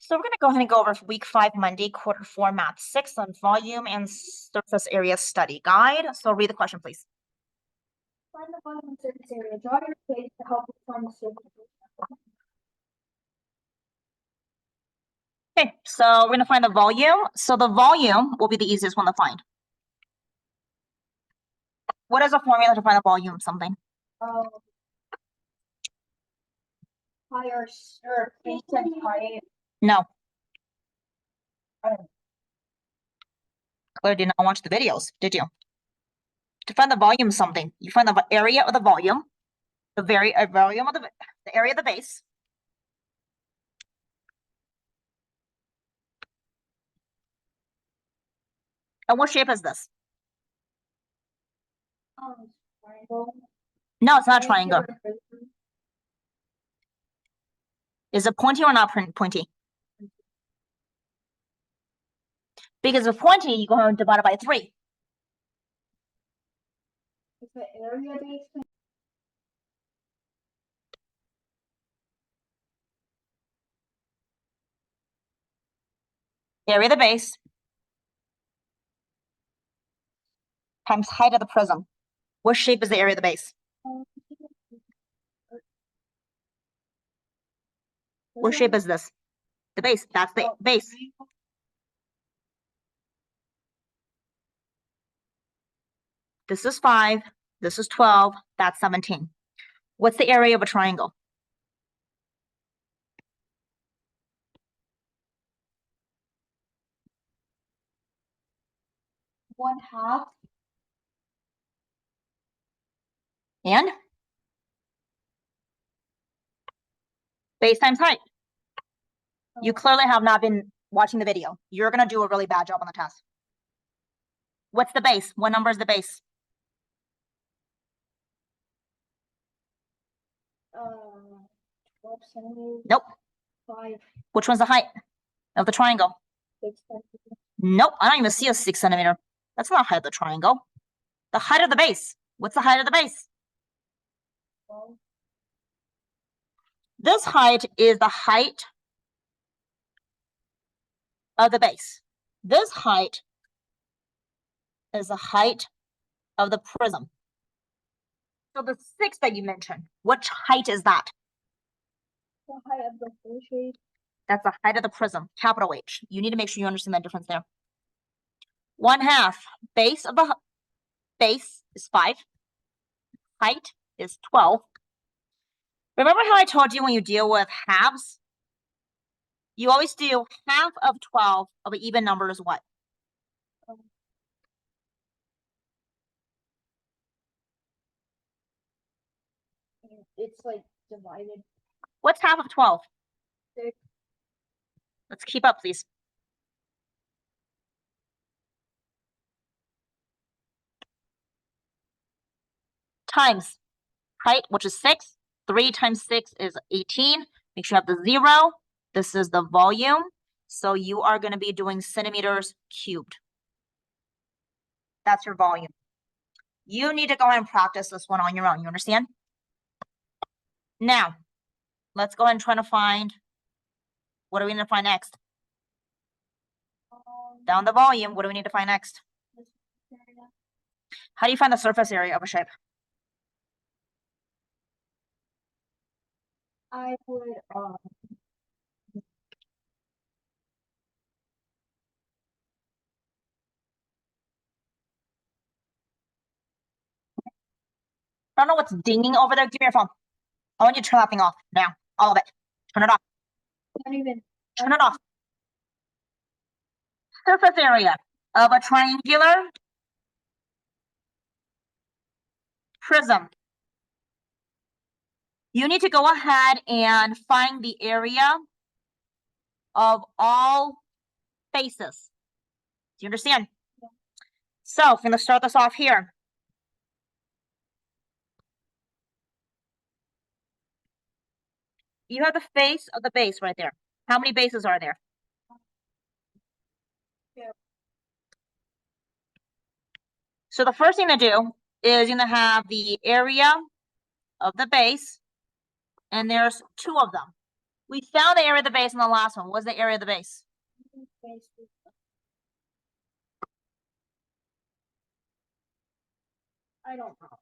So we're going to go ahead and go over week 5 Monday, quarter 4 math 6 on volume and surface area study guide. So read the question, please. Find the volume and surface area. Draw your face to help you find the surface area. Okay, so we're going to find the volume. So the volume will be the easiest one to find. What is a formula to find the volume of something? Higher or base times height. No. Claire did not watch the videos, did you? To find the volume of something, you find the area of the volume, the volume of the area of the base. And what shape is this? Triangle. No, it's not a triangle. Is it pointy or not pointy? Because if pointy, you go ahead and divide it by 3. Is the area base? Area of the base times height of the prism. What shape is the area of the base? What shape is this? The base. That's the base. This is 5. This is 12. That's 17. What's the area of a triangle? One half. And? Base times height. You clearly have not been watching the video. You're going to do a really bad job on the test. What's the base? What number is the base? 12 centimeters. Nope. 5. Which one's the height of the triangle? 6 centimeters. Nope. I don't even see a 6 centimeter. That's not the height of the triangle. The height of the base. What's the height of the base? 12. This height is the height of the base. This height is the height of the prism. So the 6 that you mentioned, which height is that? The height of the full shape. That's the height of the prism, capital H. You need to make sure you understand that difference there. 1/2 base of the base is 5. Height is 12. Remember how I told you when you deal with halves? You always do half of 12 of an even number is what? It's like divided. What's half of 12? 6. Let's keep up, please. Times height, which is 6. 3 times 6 is 18. Make sure you have the 0. This is the volume. So you are going to be doing centimeters cubed. That's your volume. You need to go ahead and practice this one on your own. You understand? Now, let's go ahead and try to find, what do we need to find next? Down the volume, what do we need to find next? How do you find the surface area of a shape? I would I don't know what's dinging over there. Give me your phone. I want you to turn that thing off now. All of it. Turn it off. not even. Turn it off. Surface area of a triangular prism. You need to go ahead and find the area of all faces. Do you understand? Yeah. So I'm going to start this off here. You have the face of the base right there. How many bases are there? 2. So the first thing to do is you're going to have the area of the base, and there's 2 of them. We found the area of the base in the last one. What's the area of the base? I don't know.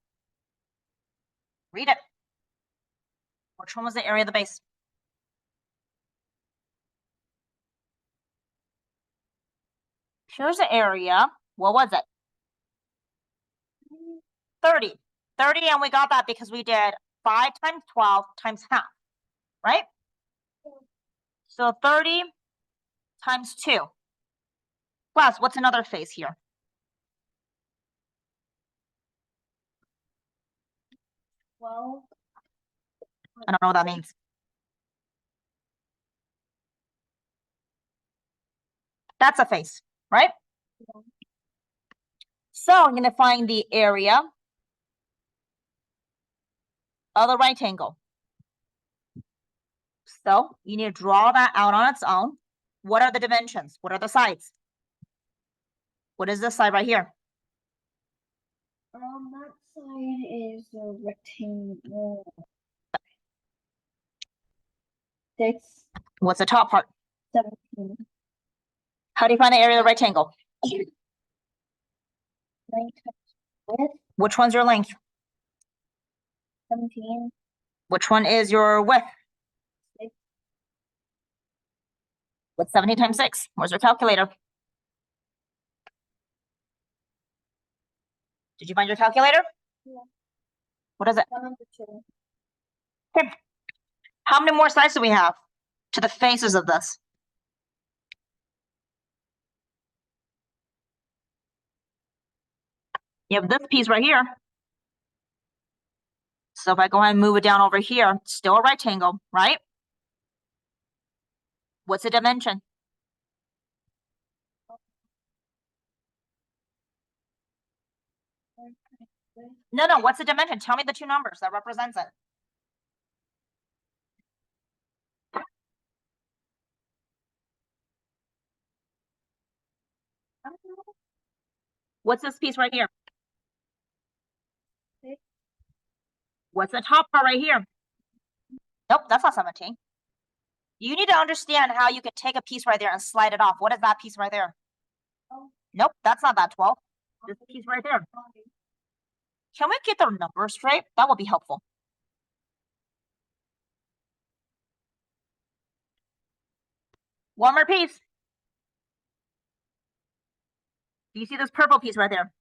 Read it. Which one was the area of the base? Here's the area. What was it? 30. 30, and we got that because we did 5 times 12 times half, right? So 30 times 2. Plus, what's another face here? Well, I don't know what that means. That's a face, right? Yeah. So I'm going to find the area of the right angle. So you need to draw that out on its own. What are the dimensions? What are the sides? What is this side right here? that side is a rectangle. 6, What's the top part? 17. How do you find the area of the rectangle? 9 times width, Which one's your length? 17. Which one is your width? 6. What's 70 times 6? Where's your calculator? Did you find your calculator? Yeah. What is it? 102. Okay. How many more sides do we have to the faces of this? You have this piece right here. So if I go ahead and move it down over here, still a rectangle, right? What's the dimension? No, what's the dimension? Tell me the two numbers that represents it. What's this piece right here? 6. What's the top part right here? Nope, that's not 17. You need to understand how you could take a piece right there and slide it off. What is that piece right there? Oh. Nope, that's not that 12. This piece right there. Can we get their numbers straight? That would be helpful. One more piece. Do you see this purple piece right there?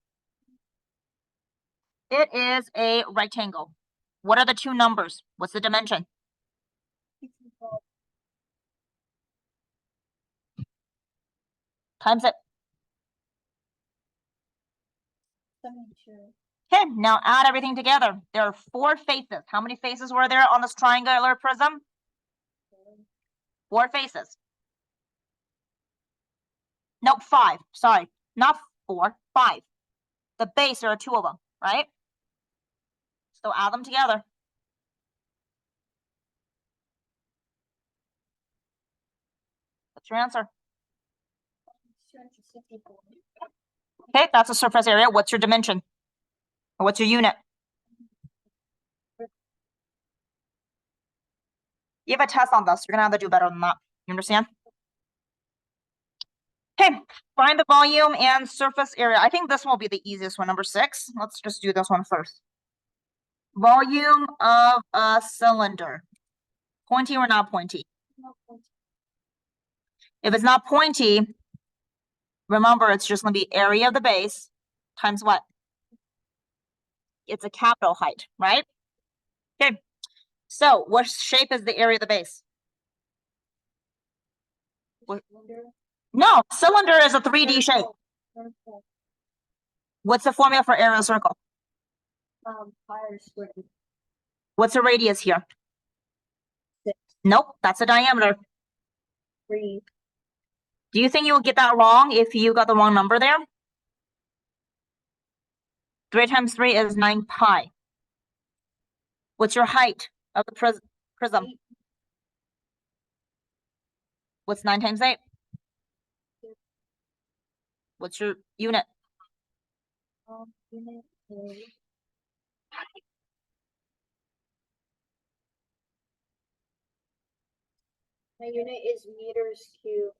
It is a rectangle. What are the two numbers? What's the dimension? 64. Times it. 72. Okay, now add everything together. There are 4 faces. How many faces were there on this triangular prism? 4 faces. Nope, 5. Sorry, not 4, 5. The base, there are 2 of them, right? So add them together. What's your answer? 264. Okay, that's a surface area. What's your dimension? Or what's your unit? You have a test on this. You're gonna have to do better than that. You understand? Okay, find the volume and surface area. I think this one will be the easiest one, number 6. Let's just do this one first. Volume of a cylinder. Pointy or not pointy? If it's not pointy, remember it's just gonna be area of the base times what? It's a capital height, right? Okay, so what shape is the area of the base? No, cylinder is a 3D shape. What's the formula for area of a circle? Pi squared. What's the radius here? 6. Nope, that's the diameter. 3. Do you think you will get that wrong if you got the wrong number there? 3 times 3 is 9 pi. What's your height of the prism? 8. What's 9 times 8? 6. What's your unit? Unit is My unit is meters cubed.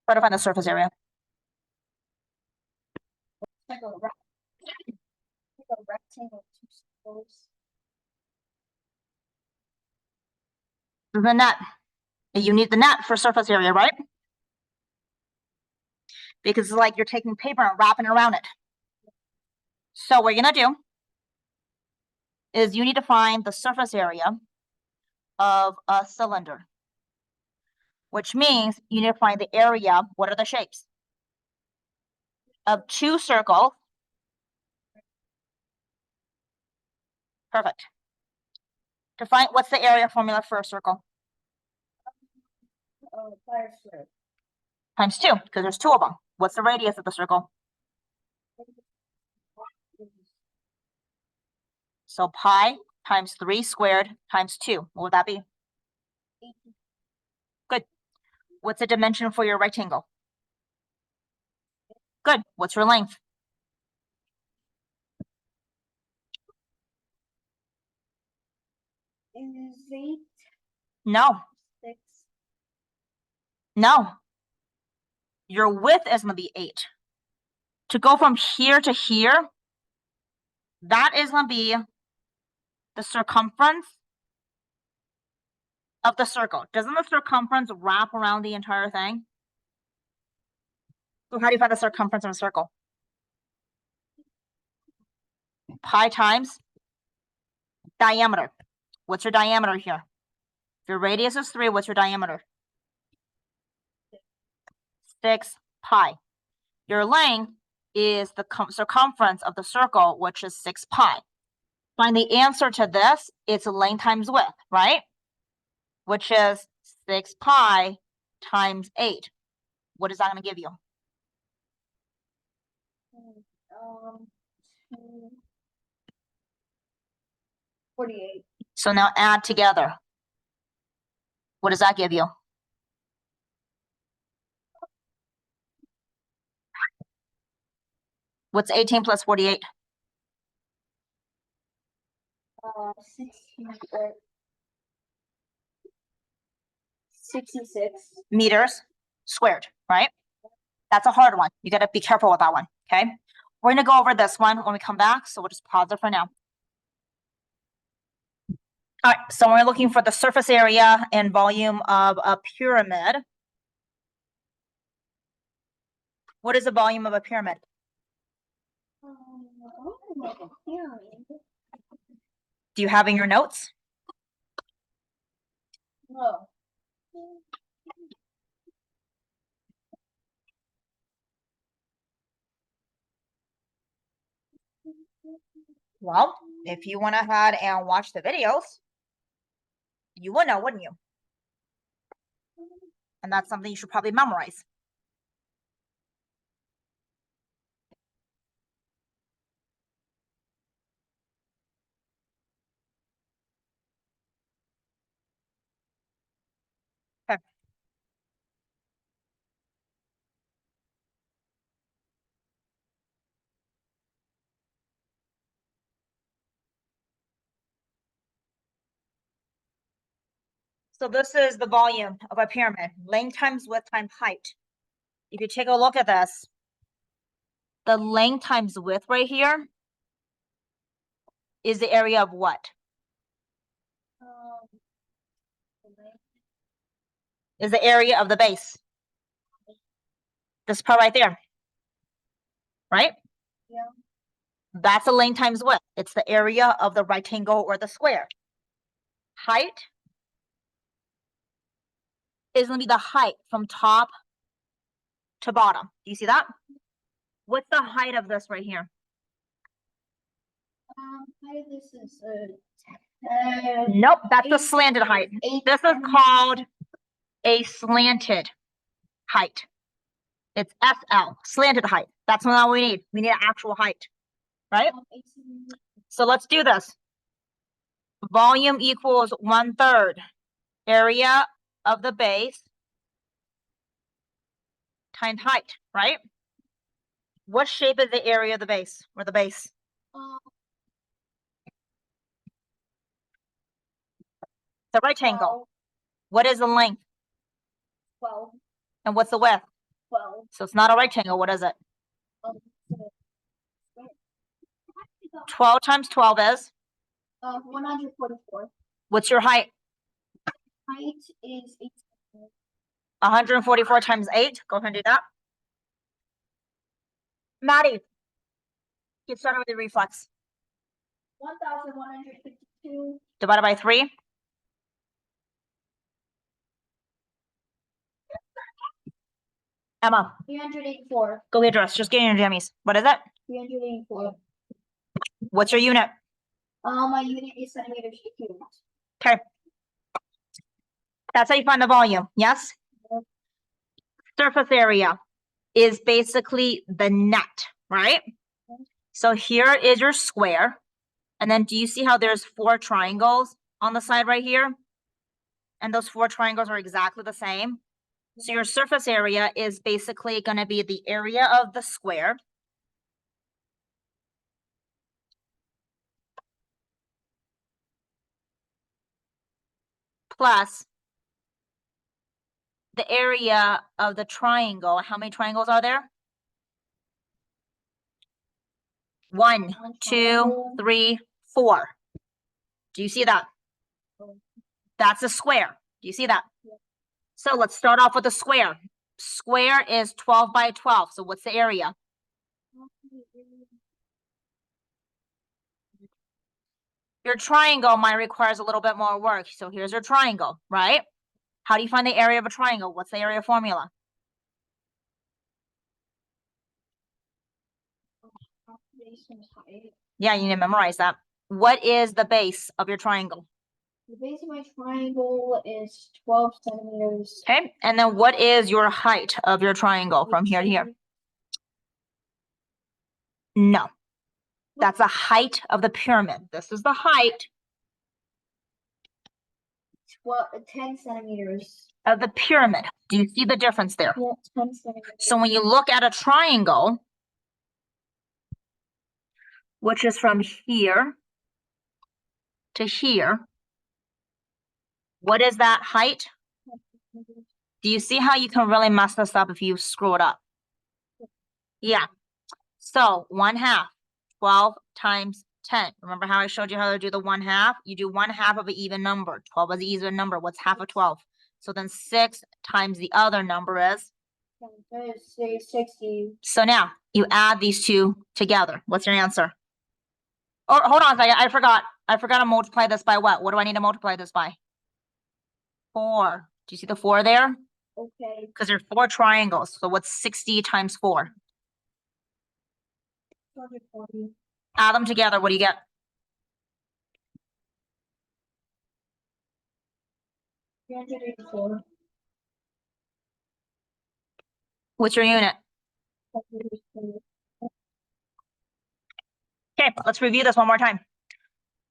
Try to find the surface area. Like a rectangle with two circles. The net. You need the net for surface area, right? Because it's like you're taking paper and wrapping around it. So what you're gonna do is you need to find the surface area of a cylinder, which means you need to find the area. What are the shapes? Of two circles. Perfect. To find what's the area formula for a circle? Pi squared. Times 2, because there's 2 of them. What's the radius of the circle? So pi times 3 squared times 2. What would that be? 18. Good. What's the dimension for your rectangle? Good. What's your length? Is 8? No. 6. No. Your width is going to be 8. To go from here to here, that is going to be the circumference of the circle. Doesn't the circumference wrap around the entire thing? So how do you find the circumference of a circle? Pi times diameter. What's your diameter here? If your radius is 3, what's your diameter? 6 pi. Your length is the circumference of the circle, which is 6 pi. Find the answer to this. It's length times width, right? Which is 6 pi times 8. What is that going to give you? 48. So now add together. What does that give you? What's 18 plus 48? 66 meters squared, right? That's a hard one. You got to be careful with that one, okay? We're going to go over this one when we come back, so we'll just pause it for now. All right, so we're looking for the surface area and volume of a pyramid. What is the volume of a pyramid? Do you have in your notes? No. Well, if you went ahead and watched the videos, you would know, wouldn't you? And that's something you should probably memorize. Okay. So this is the volume of a pyramid, length times width times height. If you take a look at this, the length times width right here is the area of what? Is the area of the base. This part right there, right? Yeah. That's the length times width. It's the area of the rectangle or the square. Height is going to be the height from top to bottom. Do you see that? What's the height of this right here? Height of this is Nope, that's the slanted height. This is called a slanted height. It's SL, slanted height. That's what we need. We need an actual height, right? So let's do this. Volume equals 1/3 area of the base times height, right? What shape is the area of the base or the base? a rectangle. What is the length? 12. And what's the width? 12. So it's not a rectangle. What is it? Um, 12 times 12 is? 144. What's your height? Height is 8. 144 times 8. Go ahead and do that. Maddie, get started with the reflex. 1,152. Divided by 3. Emma, 384. go get dressed. Just get in your jammies. What is it? 384. What's your unit? My unit is centimeters cubed. Okay. That's how you find the volume. Yes? Yep. Surface area is basically the net, right? Yep. So here is your square. And then do you see how there's 4 triangles on the side right here? And those 4 triangles are exactly the same. So your surface area is basically going to be the area of the square plus the area of the triangle. How many triangles are there? 1, 2, 3, 4. Do you see that? That's a square. Do you see that? Yeah. So let's start off with a square. Square is 12 by 12. So what's the area? Your triangle might requires a little bit more work. So here's your triangle, right? How do you find the area of a triangle? What's the area formula? Yeah, you need to memorize that. What is the base of your triangle? The base of my triangle is 12 centimeters. Okay, and then what is your height of your triangle from here to here? No, that's the height of the pyramid. This is the height 10 centimeters. of the pyramid. Do you see the difference there? Yeah, 10 centimeters. So when you look at a triangle, which is from here to here, what is that height? Do you see how you can really mess this up if you screw it up? Yeah. So 1/2, 12 times 10. Remember how I showed you how to do the 1/2? You do 1/2 of an even number. 12 is an even number. What's half of 12? So then 6 times the other number is? 60. So now you add these two together. What's your answer? Oh, hold on a second. I forgot. I forgot to multiply this by what? What do I need to multiply this by? 4. Do you see the 4 there? Okay. Because there's 4 triangles. So what's 60 times 4? 240. Add them together. What do you get? 384. What's your unit? Okay, let's review this one more time.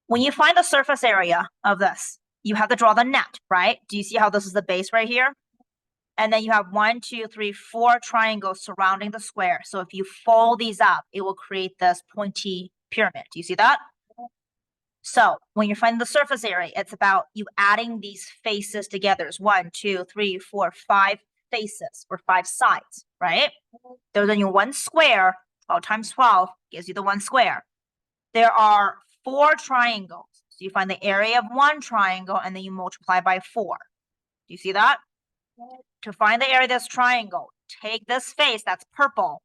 When you find the surface area of this, you have to draw the net, right? Do you see how this is the base right here? And then you have 1, 2, 3, 4 triangles surrounding the square. So if you fold these up, it will create this pointy pyramid. Do you see that? So when you're finding the surface area, it's about you adding these faces together. It's 1, 2, 3, 4, 5 faces or 5 sides, right? There's only one square. 12 times 12 gives you the 1 square. There are 4 triangles. So you find the area of 1 triangle and then you multiply by 4. Do you see that? To find the area of this triangle, take this face that's purple,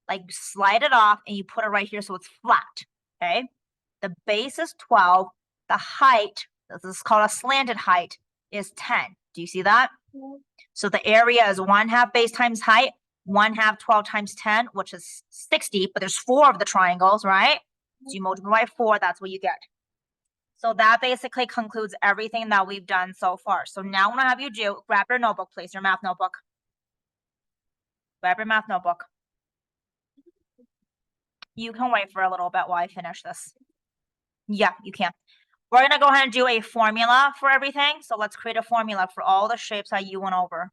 like slide it off and you put it right here so it's flat, okay? The base is 12. The height, this is called a slanted height, is 10. Do you see that? So the area is 1/2 base times height, 1/2 12 times 10, which is 60, but there's 4 of the triangles, right? So you multiply by 4, that's what you get. So that basically concludes everything that we've done so far. So now I'm gonna have you do, grab your notebook, please, your math notebook. Grab your math notebook. You can wait for a little bit while I finish this. Yeah, you can. We're gonna go ahead and do a formula for everything. So let's create a formula for all the shapes that you went over.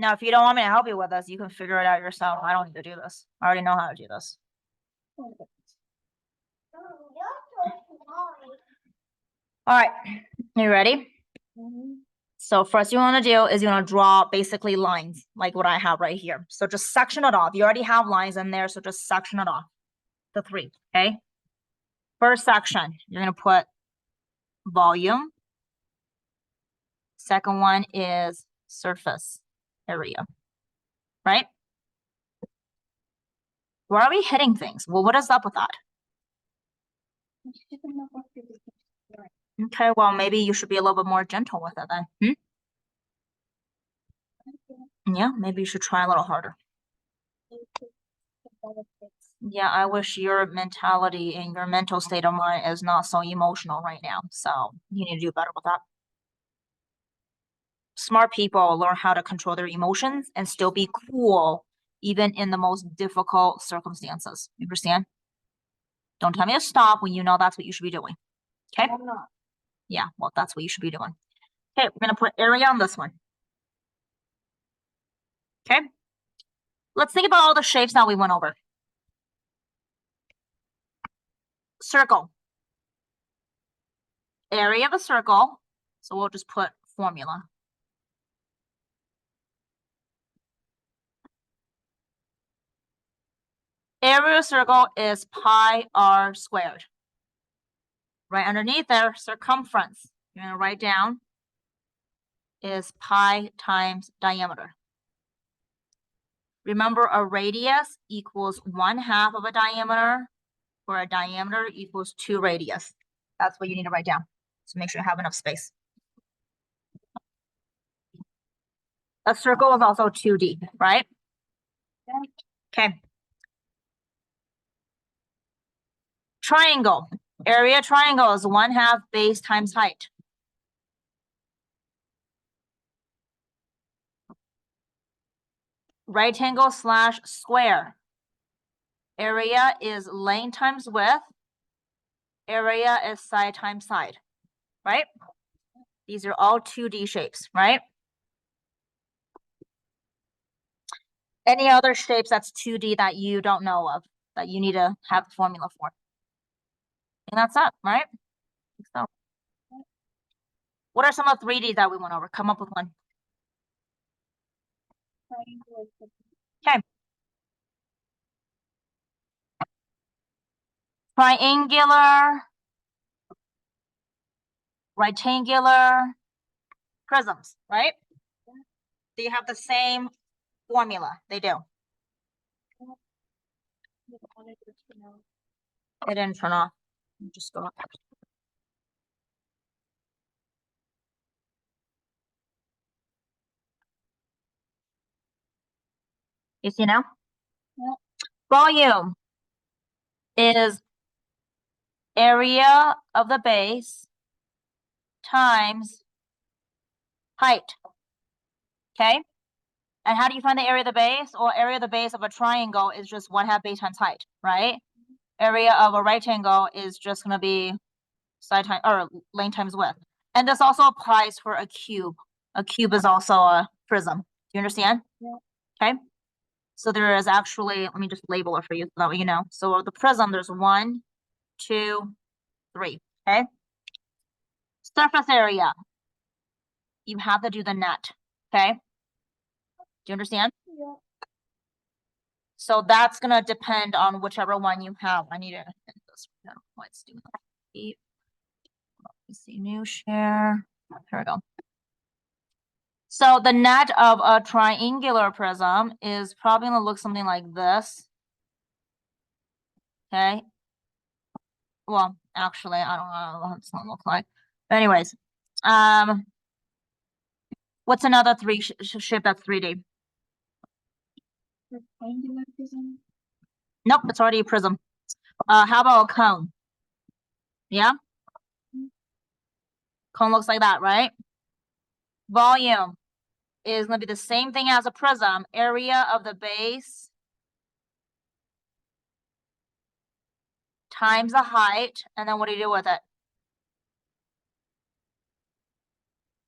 Now, if you don't want me to help you with this, you can figure it out yourself. I don't need to do this. I already know how to do this. All right, you ready? So first you want to do is you want to draw basically lines like what I have right here. So just section it off. You already have lines in there, so just section it off. The 3, okay? First section, you're going to put volume. Second one is surface area, right? Where are we hitting things? Well, what is up with that? Okay, well, maybe you should be a little bit more gentle with it then. Yeah, maybe you should try a little harder. Yeah, I wish your mentality and your mental state of mind is not so emotional right now. So you need to do better with that. Smart people learn how to control their emotions and still be cool, even in the most difficult circumstances. You understand? Don't tell me to stop when you know that's what you should be doing. Okay? Yeah, well, that's what you should be doing. Okay, we're going to put area on this one. Okay? Let's think about all the shapes that we went over. Circle. Area of a circle. So we'll just put formula. Area of a circle is pi r squared. Right underneath there, circumference. You're going to write down is pi times diameter. Remember, a radius equals 1/2 of a diameter, or a diameter equals 2 radius. That's what you need to write down. So make sure you have enough space. A circle is also 2D, right? Okay. Triangle. Area triangle is 1/2 base times height. Rectangle / square. Area is length times width. Area is side times side, right? These are all 2D shapes, right? Any other shapes that's 2D that you don't know of, that you need to have the formula for? And that's it, right? So, what are some of the 3D that we went over? Come up with one. Okay. Triangular, rectangular, prisms, right? They have the same formula. They do. It didn't turn off. Just go up. You see now? Yep. Volume is area of the base times height. Okay? And how do you find the area of the base? Or area of the base of a triangle is just 1/2 base times height, right? Area of a rectangle is just going to be side time or length times width. And this also applies for a cube. A cube is also a prism. Do you understand? Yeah. Okay. So there is actually, let me just label it for you so that way you know. So the prism, there's 1, 2, 3. Okay. Surface area. You have to do the net. Okay. Do you understand? Yeah. So that's gonna depend on whichever one you have. I need to end this. Let's do that. Let me see, new share. Here we go. So the net of a triangular prism is probably gonna look something like this. Okay. Well, actually, I don't know what it's gonna look like. But anyways, what's another shape that's 3D? Rectangular prism? Nope, it's already a prism. How about a cone? Yeah? Cone looks like that, right? Volume is going to be the same thing as a prism. Area of the base times the height. And then what do you do with it?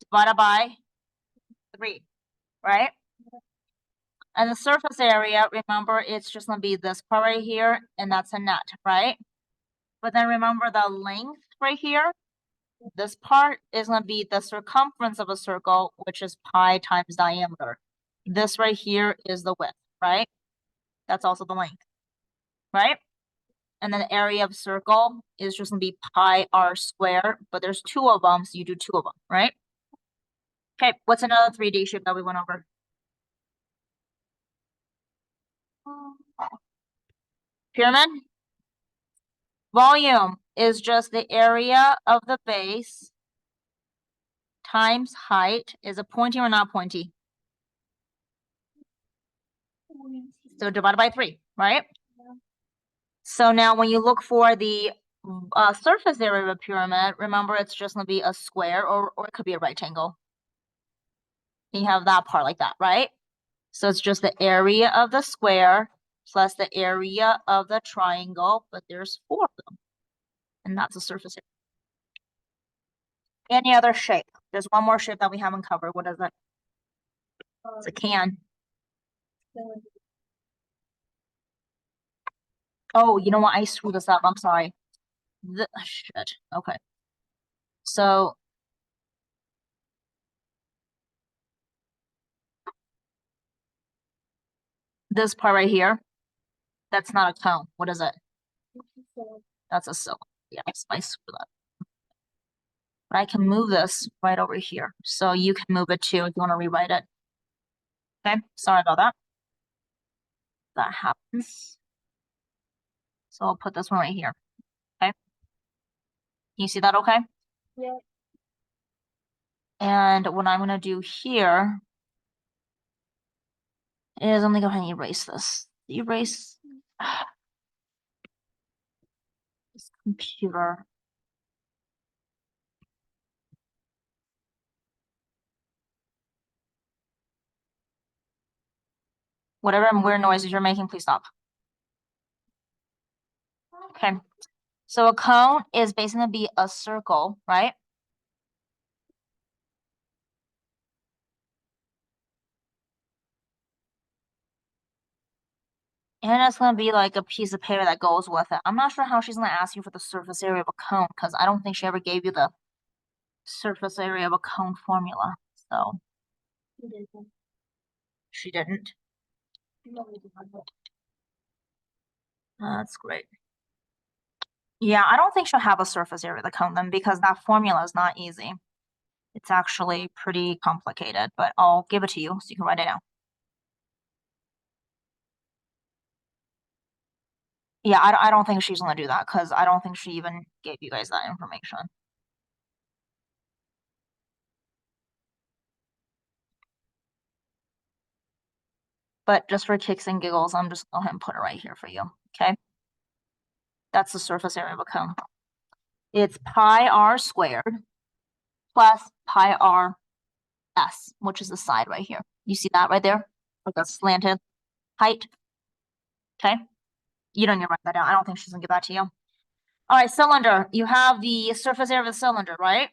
Divided by 3, right? And the surface area, remember, it's just gonna be this part right here, and that's a net, right? But then remember the length right here, this part is gonna be the circumference of a circle, which is pi times diameter. This right here is the width, right? That's also the length, right? And then the area of circle is just gonna be pi r squared, but there's two of them, so you do two of them, right? Okay, what's another 3D shape that we went over? Pyramid? Volume is just the area of the base times height. Is it pointy or not pointy? So divided by 3, right? Yeah. So now when you look for the surface area of a pyramid, remember it's just gonna be a square or it could be a rectangle. You have that part like that, right? So it's just the area of the square plus the area of the triangle, but there's 4 of them. And that's a surface area. Any other shape? There's one more shape that we haven't covered. What is it? It's a can. Oh, you know what? I screwed this up. I'm sorry. Shit. Okay. So this part right here, that's not a cone. What is it? That's a cylinder. Yes, I screwed up. But I can move this right over here. So you can move it too if you want to rewrite it. Okay, sorry about that. That happens. So I'll put this one right here. Okay. Can you see that okay? Yeah. And what I'm gonna do here is I'm gonna go ahead and erase this. Erase this computer. Whatever weird noises you're making, please stop. Okay. So a cone is basically gonna be a circle, right? And it's gonna be like a piece of paper that goes with it. I'm not sure how she's gonna ask you for the surface area of a cone because I don't think she ever gave you the surface area of a cone formula. So she didn't. That's great. Yeah, I don't think she'll have a surface area of the cone then because that formula is not easy. It's actually pretty complicated, but I'll give it to you so you can write it down. Yeah, I don't think she's gonna do that because I don't think she even gave you guys that information. But just for kicks and giggles, I'm just gonna go ahead and put it right here for you, okay? That's the surface area of a cone. It's pi r squared plus pi r s, which is the side right here. You see that right there? Like a slanted height. Okay. You don't need to write that down. I don't think she's gonna give that to you. All right, cylinder. You have the surface area of the cylinder, right?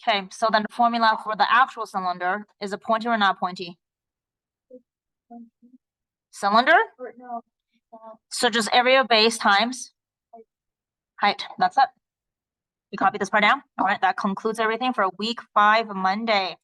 Okay, so then the formula for the actual cylinder is it pointy or not pointy? Cylinder? No. So just area of base times height. That's it. You copy this part down? All right, that concludes everything for week 5 Monday.